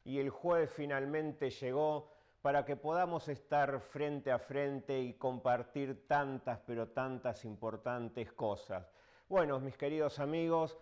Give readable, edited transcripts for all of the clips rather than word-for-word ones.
y el jueves finalmente llegó para que podamos estar frente a frente y compartir tantas, pero tantas importantes cosas. Bueno, mis queridos amigos,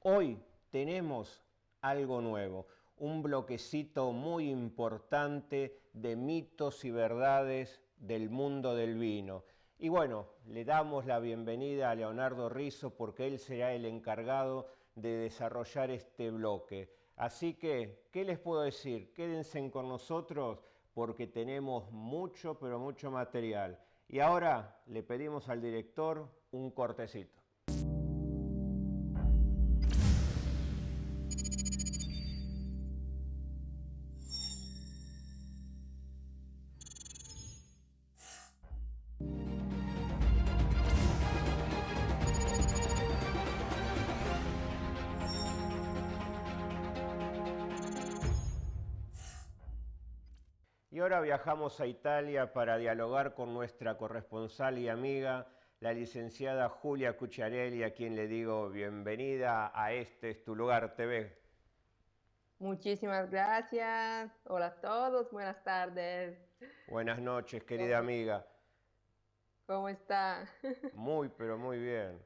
hoy tenemos algo nuevo, un bloquecito muy importante de mitos y verdades del mundo del vino. Y bueno, le damos la bienvenida a Leonardo Rizzo porque él será el encargado de desarrollar este bloque. Así que, ¿qué les puedo decir? Quédense con nosotros porque tenemos mucho, pero mucho material. Y ahora le pedimos al director un cortecito. Y ahora viajamos a Italia para dialogar con nuestra corresponsal y amiga, la licenciada Julia Cucciarelli, a quien le digo bienvenida a Este es tu lugar TV. Muchísimas gracias. Hola a todos, buenas tardes. Buenas noches, querida ¿Cómo, amiga. cómo está? Muy, pero muy bien.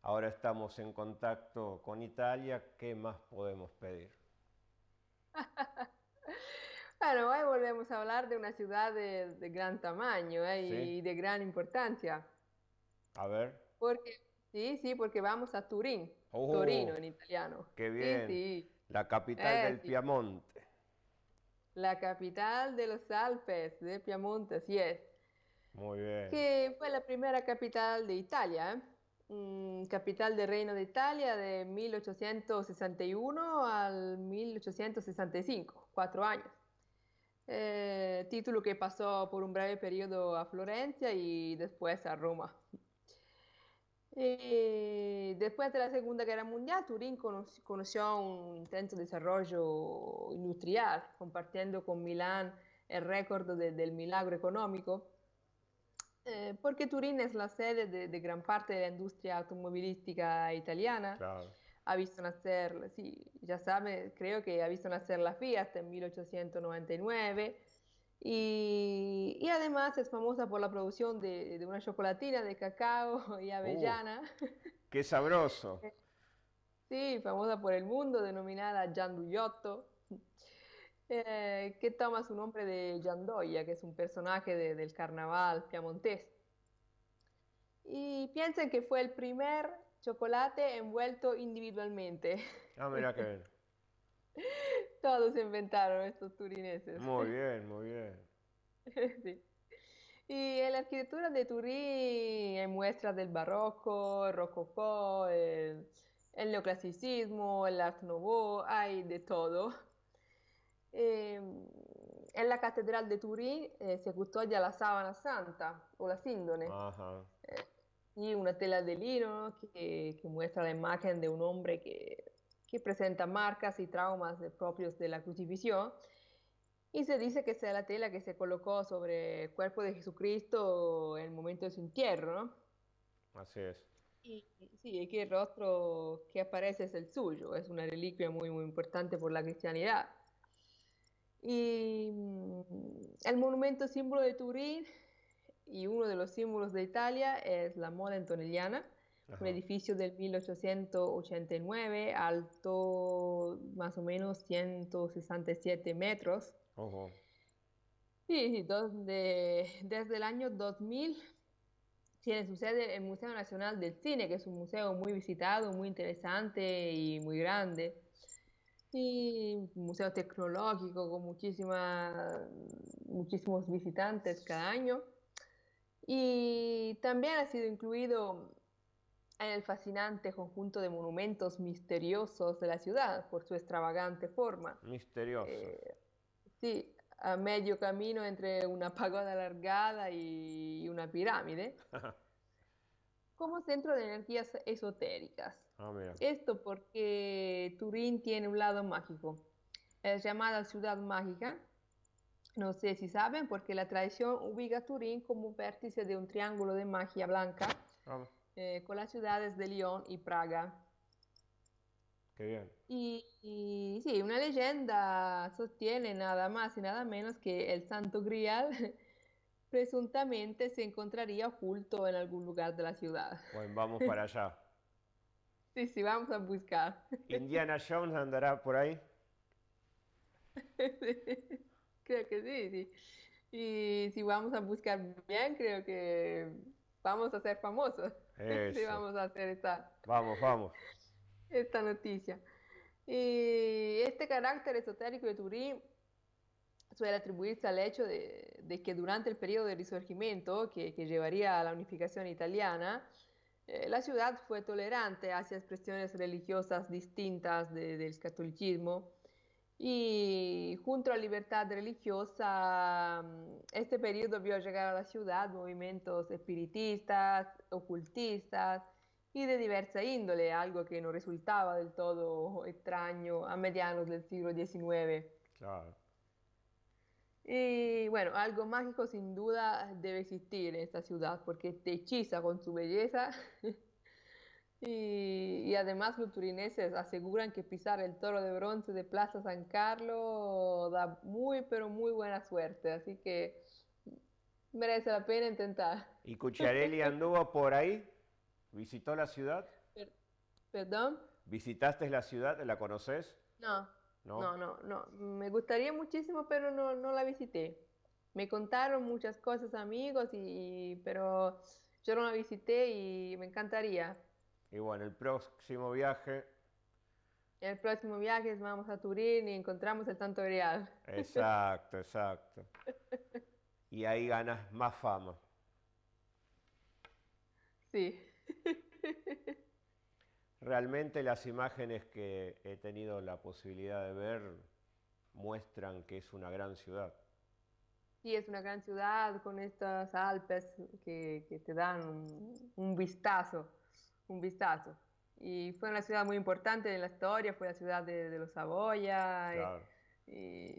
Ahora estamos en contacto con Italia. ¿Qué más podemos pedir? Bueno, hoy volvemos a hablar de una ciudad de gran tamaño, ¿Sí? y de gran importancia. A ver. Porque, sí, porque vamos a Turín, Torino ¡Oh! en italiano. ¡Qué Sí, bien! sí, La capital del sí. Piamonte. La capital de los Alpes, de Piamonte, así es. Muy bien. Que fue la primera capital de Italia, ¿eh? Capital del Reino de Italia de 1861 al 1865, 4 años. Título que pasó por un breve periodo a Florencia y después a Roma. Y después de la Segunda Guerra Mundial, Turín conoció un intenso desarrollo industrial, compartiendo con Milán el récord del milagro económico. Porque Turín es la sede de gran parte de la industria automovilística italiana. Claro. Ha visto nacer, sí, ya sabe, creo que ha visto nacer la Fiat en 1899 y además es famosa por la producción de una chocolatina de cacao y ¡Uh! avellana. ¡Qué sabroso! Sí, famosa por el mundo, denominada Gianduiotto, que toma su nombre de Giandoia, que es un personaje del carnaval piamontés. Y piensen que fue el primer chocolate envuelto individualmente. Ah, mira qué bien. Todos inventaron estos turineses. Muy bien, muy bien. Sí. Y en la arquitectura de Turín hay muestras del barroco, el rococó, el neoclasicismo, el art nouveau, hay de todo. En la catedral de Turín se custodia la sábana santa o la síndone. Ajá. Y una tela de lino que muestra la imagen de un hombre que presenta marcas y traumas propios de la crucifixión. Y se dice que sea la tela que se colocó sobre el cuerpo de Jesucristo en el momento de su entierro, ¿no? Así es. Y sí, y que el rostro que aparece es el suyo, es una reliquia muy, muy importante por la cristianidad. Y el monumento símbolo de Turín y uno de los símbolos de Italia es la Mola Antonelliana, un Ajá. edificio del 1889, alto más o menos 167 metros. Ojo. Sí, desde el año 2000 tiene su sede el Museo Nacional del Cine, que es un museo muy visitado, muy interesante y muy grande. Y un museo tecnológico con muchísimos visitantes cada año. Y también ha sido incluido en el fascinante conjunto de monumentos misteriosos de la ciudad por su extravagante forma. Misteriosos. Eh, sí, a medio camino entre una pagoda alargada y una pirámide, como centro de energías esotéricas. Ah, mira. Esto porque Turín tiene un lado mágico. Es llamada ciudad mágica. No sé si saben, porque la tradición ubica a Turín como vértice de un triángulo de magia blanca Ah, con las ciudades de Lyon y Praga. qué bien. Y sí, una leyenda sostiene nada más y nada menos que el Santo Grial presuntamente se encontraría oculto en algún lugar de la ciudad. Bueno, vamos para allá. Sí, sí, vamos a buscar. ¿Indiana Jones andará por ahí? Creo que sí, sí. Y si vamos a buscar bien, creo que vamos a ser famosos si Eso. vamos a hacer Vamos, vamos. esta noticia. Y este carácter esotérico de Turín suele atribuirse al hecho de que durante el periodo del Risorgimento, que llevaría a la unificación italiana, la ciudad fue tolerante hacia expresiones religiosas distintas del catolicismo y junto a la libertad religiosa, este periodo vio llegar a la ciudad movimientos espiritistas, ocultistas y de diversa índole, algo que no resultaba del todo extraño a mediados del siglo XIX. Claro. Y bueno, algo mágico sin duda debe existir en esta ciudad porque te hechiza con su belleza y además los turineses aseguran que pisar el toro de bronce de Plaza San Carlos da muy pero muy buena suerte, así que merece la pena intentar. ¿Y Cucciarelli anduvo por ahí? ¿Visitó la ciudad? Per- ¿Perdón? ¿Visitaste la ciudad? ¿La conoces? No, ¿No? no. Me gustaría muchísimo, pero no la visité. Me contaron muchas cosas amigos, pero yo no la visité y me encantaría. Y bueno, el próximo viaje, El próximo viaje vamos a Turín y encontramos el Santo Grial. exacto, exacto. Y ahí ganas más fama. Sí. Realmente las imágenes que he tenido la posibilidad de ver muestran que es una gran ciudad. Sí, es una gran ciudad con estas Alpes que te dan un vistazo, un vistazo. Y fue una ciudad muy importante en la historia, fue la ciudad de los Saboya, Claro. y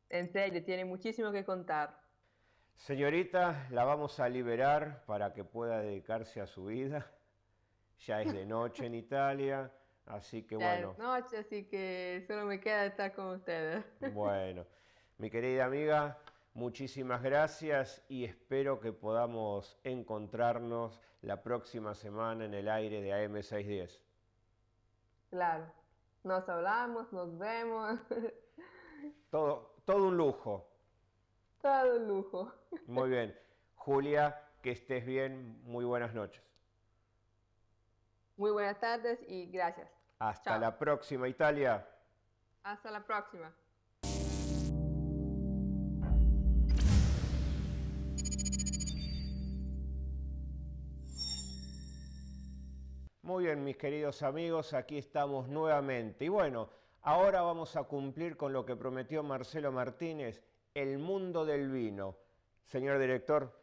en serio, tiene muchísimo que contar. Señorita, la vamos a liberar para que pueda dedicarse a su vida. Ya es de noche en Italia, así que Ya bueno, es noche, así que solo me queda estar con ustedes. bueno. Mi querida amiga, muchísimas gracias y espero que podamos encontrarnos la próxima semana en el aire de AM610. Claro, nos hablamos, nos vemos, Todo un lujo. todo un lujo. Muy bien. Julia, que estés bien. Muy buenas noches. Muy buenas tardes y gracias. Hasta Chao. la próxima, Italia. Hasta la próxima. Muy bien, mis queridos amigos, aquí estamos nuevamente. Y bueno, ahora vamos a cumplir con lo que prometió Marcelo Martínez, el mundo del vino. Señor director.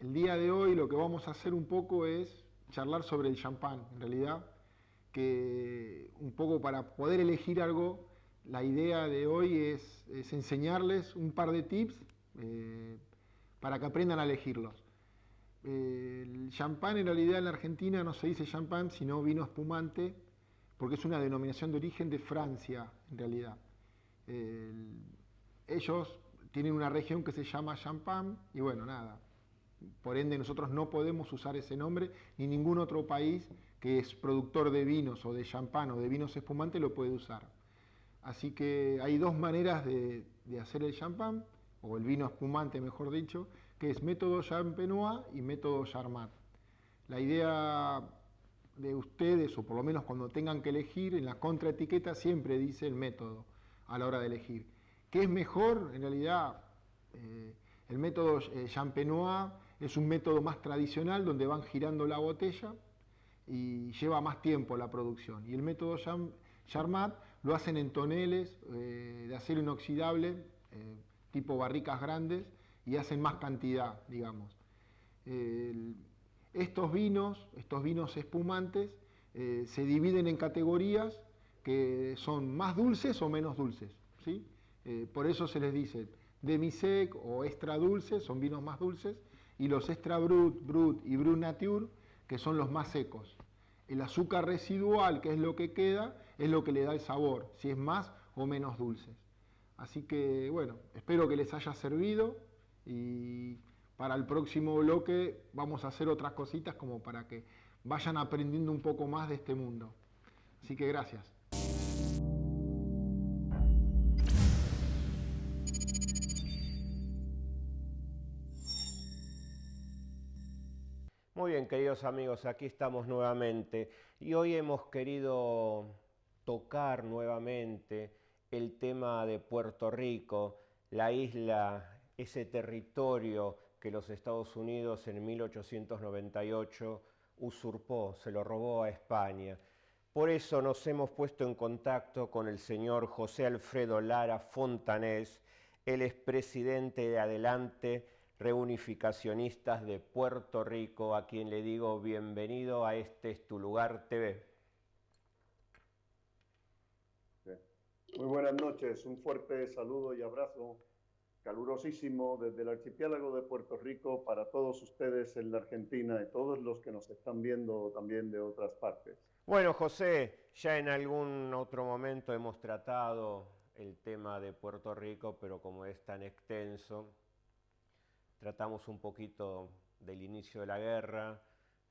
El día de hoy lo que vamos a hacer un poco es charlar sobre el champán, en realidad, que un poco para poder elegir algo, la idea de hoy es enseñarles un par de tips para que aprendan a elegirlos. El champán en realidad en la Argentina no se dice champán, sino vino espumante, porque es una denominación de origen de Francia, en realidad. Ellos tienen una región que se llama Champagne, y bueno, nada. Por ende, nosotros no podemos usar ese nombre, ni ningún otro país que es productor de vinos o de champán o de vinos espumantes lo puede usar. Así que hay dos maneras de hacer el champán, o el vino espumante, mejor dicho, que es método champenois y método charmat. La idea de ustedes, o por lo menos cuando tengan que elegir, en la contraetiqueta siempre dice el método a la hora de elegir. ¿Qué es mejor? En realidad, el método champenois es un método más tradicional donde van girando la botella y lleva más tiempo la producción. Y el método charmat lo hacen en toneles de acero inoxidable, tipo barricas grandes, y hacen más cantidad, digamos. Estos vinos espumantes, se dividen en categorías que son más dulces o menos dulces, ¿sí? Por eso se les dice demi-sec o extra dulces, son vinos más dulces, y los extra brut, brut y brut nature, que son los más secos. El azúcar residual, que es lo que queda, es lo que le da el sabor, si es más o menos dulces. Así que, bueno, espero que les haya servido y para el próximo bloque vamos a hacer otras cositas como para que vayan aprendiendo un poco más de este mundo. Así que gracias. Muy bien, queridos amigos, aquí estamos nuevamente y hoy hemos querido tocar nuevamente el tema de Puerto Rico, la isla, ese territorio que los Estados Unidos en 1898 usurpó, se lo robó a España. Por eso nos hemos puesto en contacto con el señor José Alfredo Lara Fontanés, el expresidente de Adelante Reunificacionistas de Puerto Rico, a quien le digo bienvenido a Este es tu lugar TV. Muy buenas noches, un fuerte saludo y abrazo calurosísimo desde el archipiélago de Puerto Rico para todos ustedes en la Argentina y todos los que nos están viendo también de otras partes. Bueno, José, ya en algún otro momento hemos tratado el tema de Puerto Rico, pero como es tan extenso, tratamos un poquito del inicio de la guerra,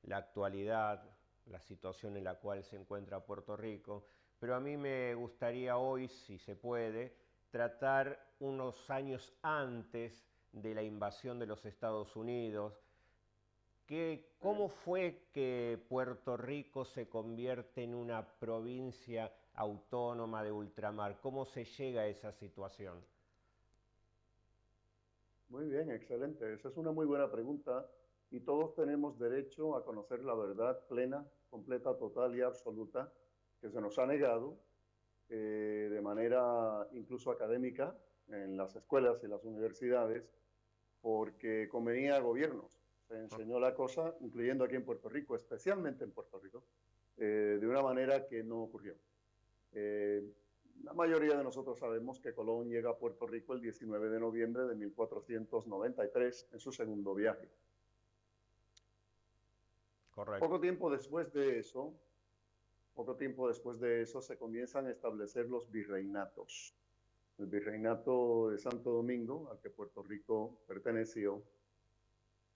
la actualidad, la situación en la cual se encuentra Puerto Rico, pero a mí me gustaría hoy, si se puede, tratar unos años antes de la invasión de los Estados Unidos. ¿Cómo fue que Puerto Rico se convierte en una provincia autónoma de ultramar? ¿Cómo se llega a esa situación? Muy bien, excelente. Esa es una muy buena pregunta y todos tenemos derecho a conocer la verdad plena, completa, total y absoluta que se nos ha negado de manera incluso académica en las escuelas y las universidades porque convenía a gobiernos. Se enseñó la cosa, incluyendo aquí en Puerto Rico, especialmente en Puerto Rico, de una manera que no ocurrió. La mayoría de nosotros sabemos que Colón llega a Puerto Rico el 19 de noviembre de 1493 en su segundo viaje. Correcto. Poco tiempo después de eso se comienzan a establecer los virreinatos. El virreinato de Santo Domingo, al que Puerto Rico perteneció,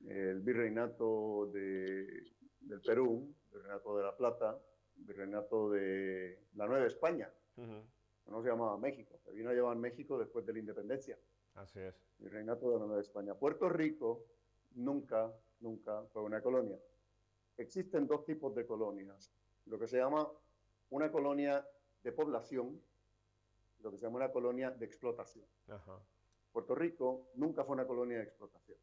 el virreinato del Perú, el virreinato de La Plata, el virreinato de la Nueva España, que no se llamaba México, se vino a llamar México después de la independencia. Así es. El virreinato de la Nueva España. Puerto Rico nunca fue una colonia. Existen dos tipos de colonias, lo que se llama una colonia de población, lo que se llama una colonia de explotación. Ajá. Puerto Rico nunca fue una colonia de explotación.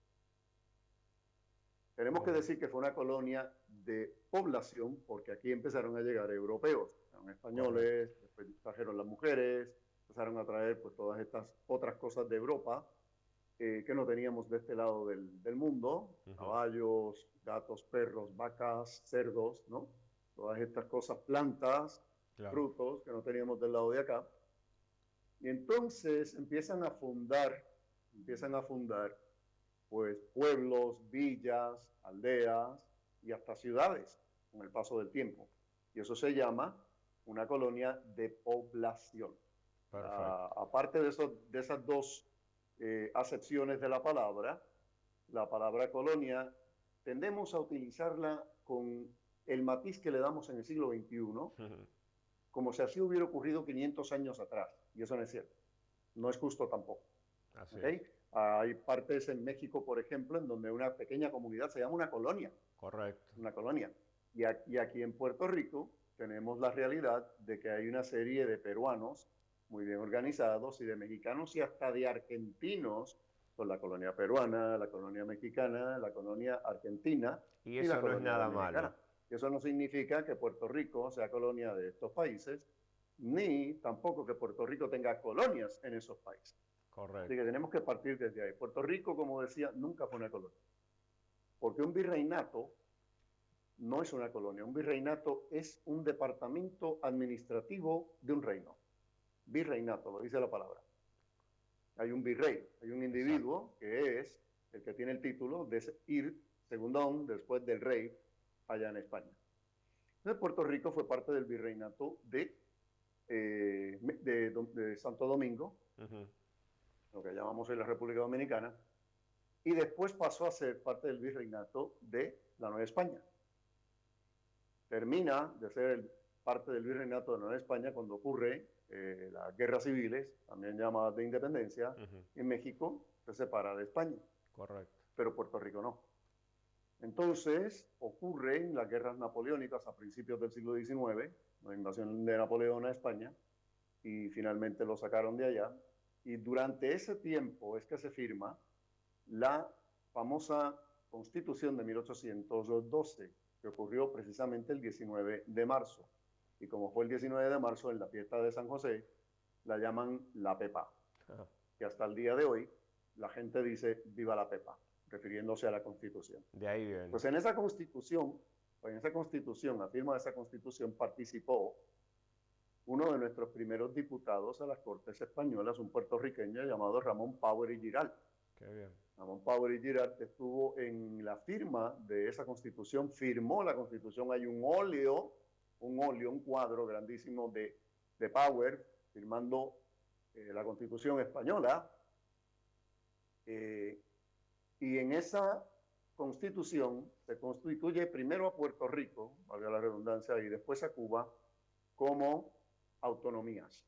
Tenemos que decir que fue una colonia de población porque aquí empezaron a llegar europeos, eran españoles, después trajeron las mujeres, empezaron a traer pues todas estas otras cosas de Europa que no teníamos de este lado del mundo, caballos, gatos, perros, vacas, cerdos, ¿no? Todas estas cosas, plantas, claro, frutos que no teníamos del lado de acá. Y entonces empiezan a fundar pues pueblos, villas, aldeas y hasta ciudades con el paso del tiempo. Y eso se llama una colonia de población. Aparte de esas dos acepciones de la palabra colonia tendemos a utilizarla con el matiz que le damos en el siglo XXI, como si así hubiera ocurrido 500 años atrás. Y eso no es cierto. No es justo tampoco. ¿Okay? Hay partes en México, por ejemplo, en donde una pequeña comunidad se llama una colonia. Correcto. Una colonia. Y aquí en Puerto Rico tenemos la realidad de que hay una serie de peruanos muy bien organizados y de mexicanos y hasta de argentinos con la colonia peruana, la colonia mexicana, la colonia argentina. Y eso no es nada malo. Y eso no significa que Puerto Rico sea colonia de estos países, ni tampoco que Puerto Rico tenga colonias en esos países. Correcto. Así que tenemos que partir desde ahí. Puerto Rico, como decía, nunca fue una colonia. Porque un virreinato no es una colonia. Un virreinato es un departamento administrativo de un reino. Virreinato, lo dice la palabra. hay un virrey, hay un individuo que es el que tiene el título de ir segundón después del rey allá en España. Entonces Puerto Rico fue parte del virreinato de Santo Domingo, lo que llamamos hoy la República Dominicana, y después pasó a ser parte del virreinato de la Nueva España. Termina de ser parte del virreinato de Nueva España cuando ocurre las guerras civiles, también llamadas de independencia, y México se separa de España. Correcto. Pero Puerto Rico no. Entonces ocurren las guerras napoleónicas a principios del siglo XIX, la invasión de Napoleón a España, y finalmente lo sacaron de allá. Y durante ese tiempo es que se firma la famosa Constitución de 1812, que ocurrió precisamente el 19 de marzo. Y como fue el 19 de marzo, en la fiesta de San José, la llaman la Pepa. Que hasta el día de hoy la gente dice viva la Pepa, refiriéndose a la Constitución. De ahí viene. Pues en esa Constitución, la firma de esa Constitución, participó uno de nuestros primeros diputados a las Cortes Españolas, un puertorriqueño llamado Ramón Power y Giral. Qué bien. Ramón Power y Giral estuvo en la firma de esa Constitución, firmó la Constitución. Hay un cuadro grandísimo de Power firmando la Constitución española. Y en esa Constitución se constituye primero a Puerto Rico, valga la redundancia, y después a Cuba como autonomías.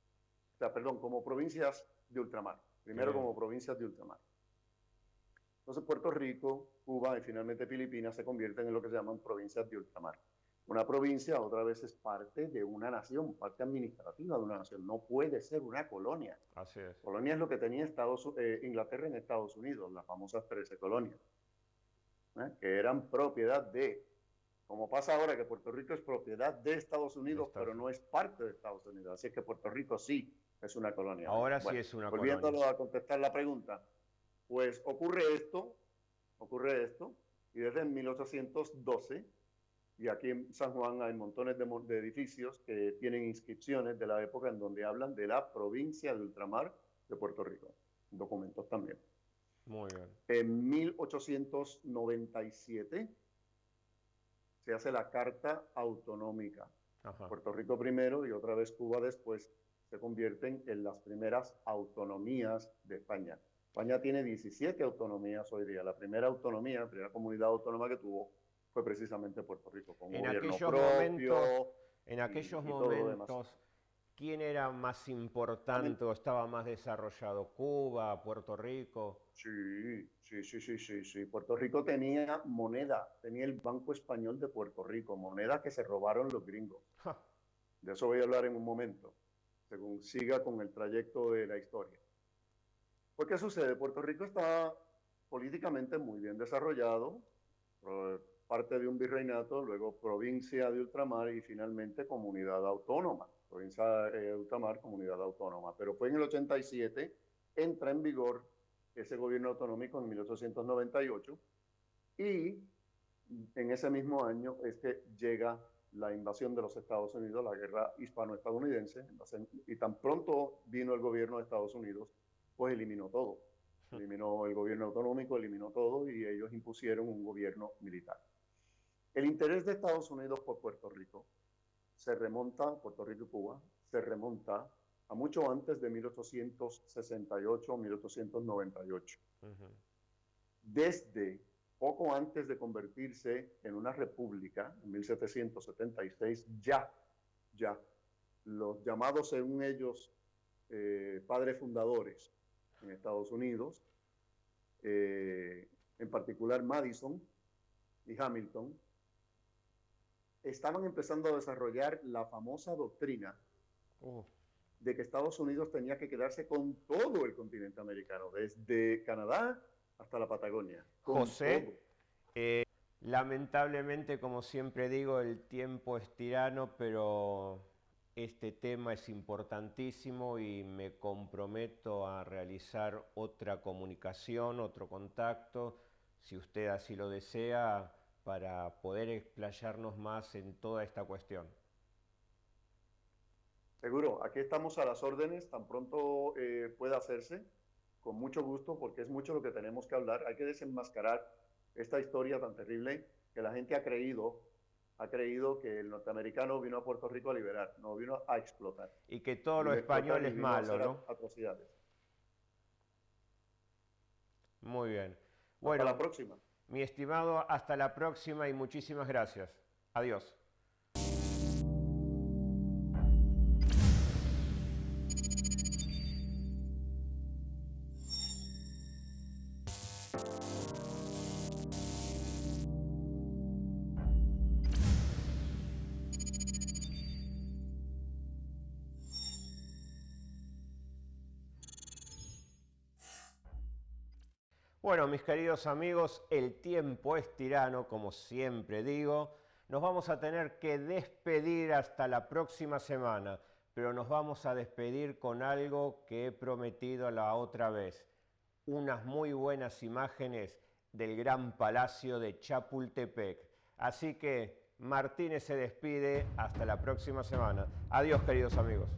O sea, perdón, como provincias de ultramar. Primero como provincias de ultramar. Entonces Puerto Rico, Cuba y finalmente Filipinas se convierten en lo que se llaman provincias de ultramar. Una provincia otra vez es parte de una nación, parte administrativa de una nación. No puede ser una colonia. Así es. Colonia es lo que tenía Inglaterra en Estados Unidos, las famosas 13 colonias, que eran propiedad de, como pasa ahora que Puerto Rico es propiedad de Estados Unidos, pero no es parte de Estados Unidos. Así es que Puerto Rico sí es una colonia. Ahora sí es una colonia. Volviéndolo a contestar la pregunta, pues ocurre esto, y desde 1812, y aquí en San Juan hay montones de edificios que tienen inscripciones de la época en donde hablan de la provincia de ultramar de Puerto Rico. Documentos también. Muy bien. En 1897 se hace la Carta Autonómica. Puerto Rico primero y otra vez Cuba después se convierten en las primeras autonomías de España. España tiene 17 autonomías hoy día. La primera autonomía, la primera comunidad autónoma que tuvo fue precisamente Puerto Rico, con un gobierno propio. En aquellos momentos, ¿quién era más importante o estaba más desarrollado? ¿Cuba, Puerto Rico? Sí. Puerto Rico tenía moneda, tenía el Banco Español de Puerto Rico, moneda que se robaron los gringos. De eso voy a hablar en un momento, según siga con el trayecto de la historia. ¿Por qué sucede? Puerto Rico está políticamente muy bien desarrollado, parte de un virreinato, luego provincia de ultramar y finalmente comunidad autónoma. Provincia de ultramar, comunidad autónoma. Pero fue en el 87, entra en vigor ese gobierno autonómico en 1898 y en ese mismo año es que llega la invasión de los Estados Unidos, la guerra hispano-estadounidense, y tan pronto vino el gobierno de Estados Unidos, pues eliminó todo. Eliminó el gobierno autonómico, eliminó todo y ellos impusieron un gobierno militar. El interés de Estados Unidos por Puerto Rico se remonta, Puerto Rico y Cuba, se remonta a mucho antes de 1868 o 1898. Desde poco antes de convertirse en una república, en 1776, ya, los llamados según ellos padres fundadores en Estados Unidos, en particular Madison y Hamilton, estaban empezando a desarrollar la famosa doctrina de que Estados Unidos tenía que quedarse con todo el continente americano, desde Canadá hasta la Patagonia. José, lamentablemente, como siempre digo, el tiempo es tirano, pero este tema es importantísimo y me comprometo a realizar otra comunicación, otro contacto, si usted así lo desea, para poder explayarnos más en toda esta cuestión. Seguro, aquí estamos a las órdenes, tan pronto pueda hacerse. con mucho gusto, porque es mucho lo que tenemos que hablar. Hay que desenmascarar esta historia tan terrible que la gente ha creído que el norteamericano vino a Puerto Rico a liberar, no, vino a explotar. Y que todo lo español es malo, ¿no? Atrocidades. Muy bien. Bueno, hasta la próxima. Mi estimado, hasta la próxima y muchísimas gracias. Adiós. Bueno, mis queridos amigos, el tiempo es tirano, como siempre digo. Nos vamos a tener que despedir hasta la próxima semana, pero nos vamos a despedir con algo que he prometido la otra vez. Unas muy buenas imágenes del gran palacio de Chapultepec. Así que Martínez se despide hasta la próxima semana. Adiós, queridos amigos.